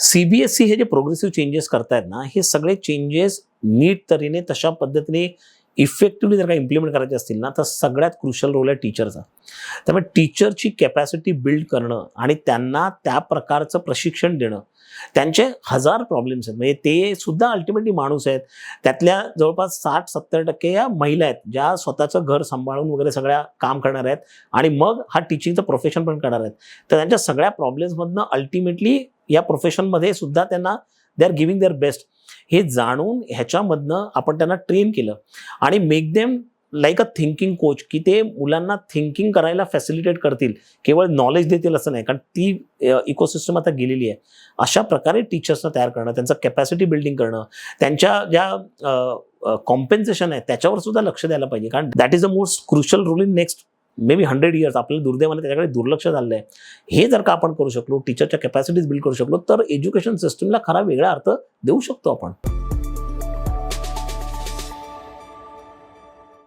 CBSE हे जे progressive changes करतायत ना, हे सगळे चेंजेस नीट तऱ्हेने तशा पद्धतीने इफेक्टिव्हली जर का इम्प्लिमेंट करायचे असतील ना, तर सगळ्यात क्रुशियल रोल आहे टीचरचा. त्यामुळे टीचरची कॅपॅसिटी बिल्ड करणं आणि त्यांना त्या प्रकारचं प्रशिक्षण देणं. त्यांचे हजार प्रॉब्लेम्स आहेत, म्हणजे ते सुद्धा अल्टिमेटली माणूस आहेत. त्यातल्या जवळपास 60-70% या महिला आहेत, ज्या स्वतःचं घर सांभाळून वगैरे सगळ्या काम करणार आहेत आणि मग हा टीचिंगचं प्रोफेशन पण करणार आहेत. तर त्यांच्या सगळ्या प्रॉब्लेम्समधनं अल्टिमेटली या प्रोफेशनमध्ये सुद्धा त्यांना they are giving their best. हे जाणून ह्याच्यामधनं आपण त्यांना ट्रेन केलं आणि make them like a thinking coach, की ते मुलांना थिंकिंग करायला फॅसिलिटेट करतील, केवळ नॉलेज देतील असं नाही, कारण ती इकोसिस्टम आता गेलेली आहे. अशा प्रकारे टीचर्सना तयार करणं, त्यांचं कॅपॅसिटी बिल्डिंग करणं, त्यांच्या ज्या कॉम्पेन्सेशन आहे त्याच्यावर सुद्धा लक्ष द्यायला पाहिजे, कारण that is a most crucial role in next may be 100 years. आपल्याला दुर्दैवाने त्याच्याकडे दुर्लक्ष झालं आहे. हे जर का आपण करू शकलो, टीचरच्या कॅपॅसिटीज बिल्ड करू शकलो, तर एज्युकेशन सिस्टमला खरा वेगळा अर्थ देऊ शकतो आपण.